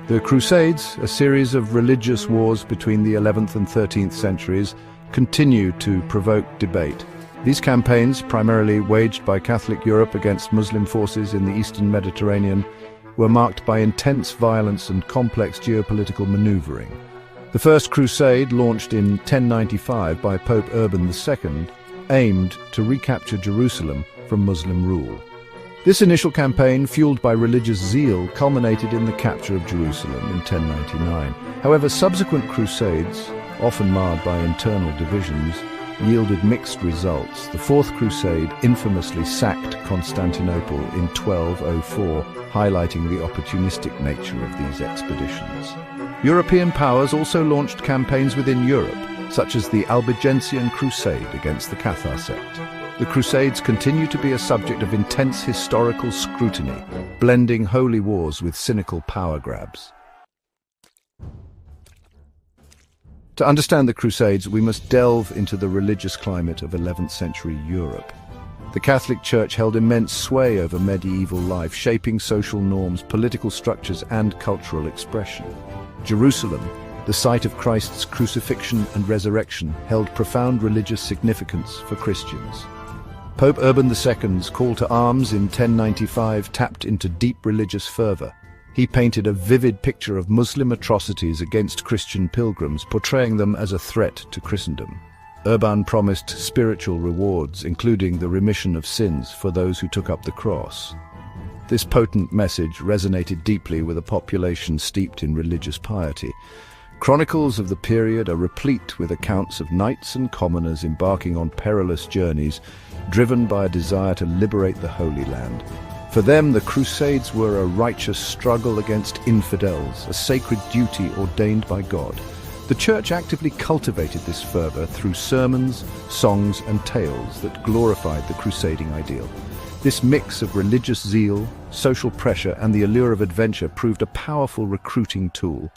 The Crusades, a series of religious wars between the 11th and 13th centuries, continue to provoke debate. These campaigns, primarily waged by Catholic Europe against Muslim forces in the eastern Mediterranean, were marked by intense violence and complex geopolitical maneuvering. The First Crusade, launched in 1095 by Pope Urban II, aimed to recapture Jerusalem from Muslim rule. This initial campaign, fueled by religious zeal, culminated in the capture of Jerusalem in 1099. However, subsequent crusades, often marred by internal divisions, yielded mixed results. The Fourth Crusade infamously sacked Constantinople in 1204, highlighting the opportunistic nature of these expeditions. European powers also launched campaigns within Europe, such as the Albigensian Crusade against the Cathar sect. The Crusades continue to be a subject of intense historical scrutiny, blending holy wars with cynical power grabs. To understand the Crusades, we must delve into the religious climate of 11th century Europe. The Catholic Church held immense sway over medieval life, shaping social norms, political structures, and cultural expression. Jerusalem, the site of Christ's crucifixion and resurrection, held profound religious significance for Christians. Pope Urban II's call to arms in 1095 tapped into deep religious fervor. He painted a vivid picture of Muslim atrocities against Christian pilgrims, portraying them as a threat to Christendom. Urban promised spiritual rewards, including the remission of sins for those who took up the cross. This potent message resonated deeply with a population steeped in religious piety. Chronicles of the period are replete with accounts of knights and commoners embarking on perilous journeys, driven by a desire to liberate the Holy Land. For them, the Crusades were a righteous struggle against infidels, a sacred duty ordained by God. The Church actively cultivated this fervor through sermons, songs, and tales that glorified the crusading ideal. This mix of religious zeal, social pressure, and the allure of adventure proved a powerful recruiting tool.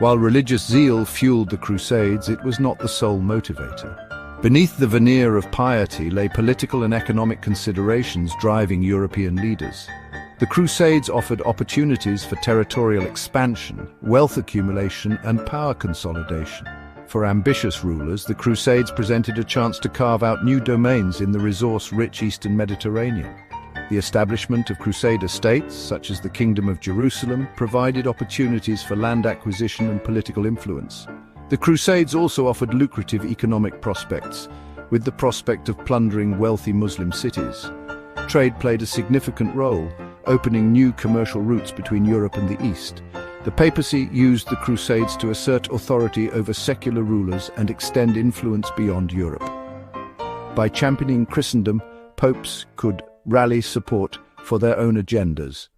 While religious zeal fueled the Crusades, it was not the sole motivator. Beneath the veneer of piety lay political and economic considerations driving European leaders. The Crusades offered opportunities for territorial expansion, wealth accumulation, and power consolidation. For ambitious rulers, the Crusades presented a chance to carve out new domains in the resource-rich Eastern Mediterranean. The establishment of Crusader states, such as the Kingdom of Jerusalem, provided opportunities for land acquisition and political influence. The Crusades also offered lucrative economic prospects, with the prospect of plundering wealthy Muslim cities. Trade played a significant role, opening new commercial routes between Europe and the East. The papacy used the Crusades to assert authority over secular rulers and extend influence beyond Europe. By championing Christendom, popes could rally support for their own agendas.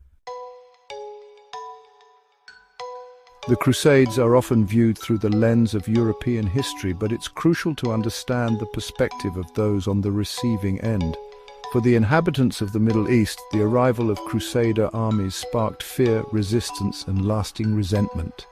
The Crusades are often viewed through the lens of European history, but it's crucial to understand the perspective of those on the receiving end. For the inhabitants of the Middle East, the arrival of Crusader armies sparked fear, resistance, and lasting resentment.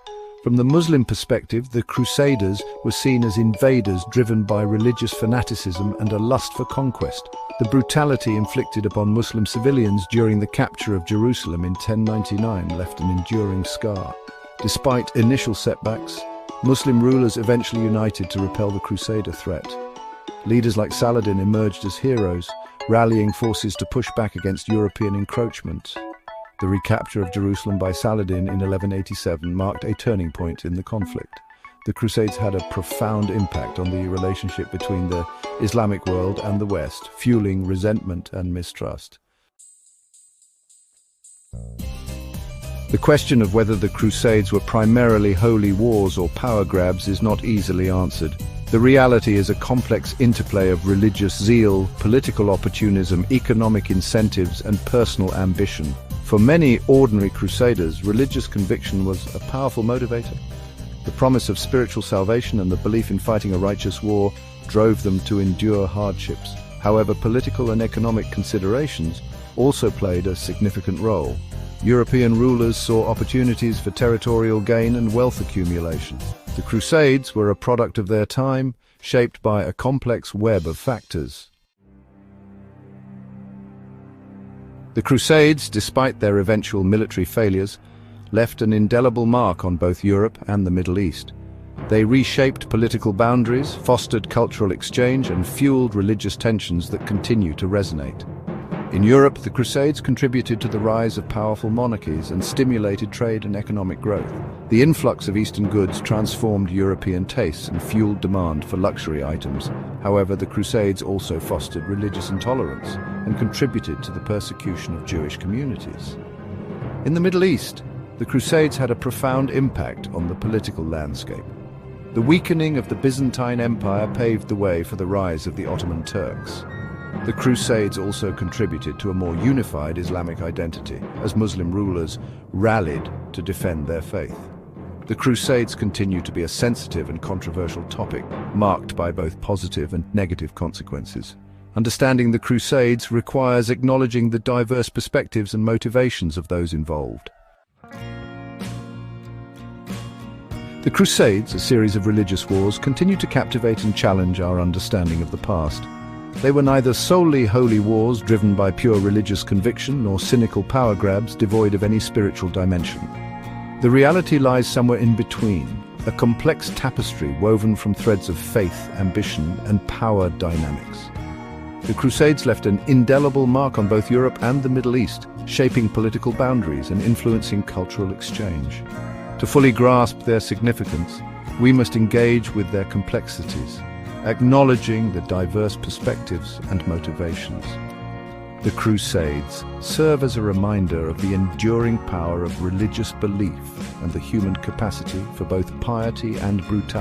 From the Muslim perspective, the Crusaders were seen as invaders driven by religious fanaticism and a lust for conquest. The brutality inflicted upon Muslim civilians during the capture of Jerusalem in 1099 left an enduring scar. Despite initial setbacks, Muslim rulers eventually united to repel the Crusader threat. Leaders like Saladin emerged as heroes, rallying forces to push back against European encroachment. The recapture of Jerusalem by Saladin in 1187 marked a turning point in the conflict. The Crusades had a profound impact on the relationship between the Islamic world and the West, fueling resentment and mistrust. The question of whether the Crusades were primarily holy wars or power grabs is not easily answered. The reality is a complex interplay of religious zeal, political opportunism, economic incentives, and personal ambition. For many ordinary crusaders, religious conviction was a powerful motivator. The promise of spiritual salvation and the belief in fighting a righteous war drove them to endure hardships. However, political and economic considerations also played a significant role. European rulers saw opportunities for territorial gain and wealth accumulation. The Crusades were a product of their time, shaped by a complex web of factors. The Crusades, despite their eventual military failures, left an indelible mark on both Europe and the Middle East. They reshaped political boundaries, fostered cultural exchange, and fueled religious tensions that continue to resonate. In Europe, the Crusades contributed to the rise of powerful monarchies and stimulated trade and economic growth. The influx of Eastern goods transformed European tastes and fueled demand for luxury items. However, the Crusades also fostered religious intolerance and contributed to the persecution of Jewish communities. In the Middle East, the Crusades had a profound impact on the political landscape. The weakening of the Byzantine Empire paved the way for the rise of the Ottoman Turks. The Crusades also contributed to a more unified Islamic identity, as Muslim rulers rallied to defend their faith. The Crusades continue to be a sensitive and controversial topic, marked by both positive and negative consequences. Understanding the Crusades requires acknowledging the diverse perspectives and motivations of those involved. The Crusades, a series of religious wars, continue to captivate and challenge our understanding of the past. They were neither solely holy wars driven by pure religious conviction nor cynical power grabs devoid of any spiritual dimension. The reality lies somewhere in between, a complex tapestry woven from threads of faith, ambition, and power dynamics. The Crusades left an indelible mark on both Europe and the Middle East, shaping political boundaries and influencing cultural exchange. To fully grasp their significance, we must engage with their complexities, acknowledging the diverse perspectives and motivations. The Crusades serve as a reminder of the enduring power of religious belief and the human capacity for both piety and brutality.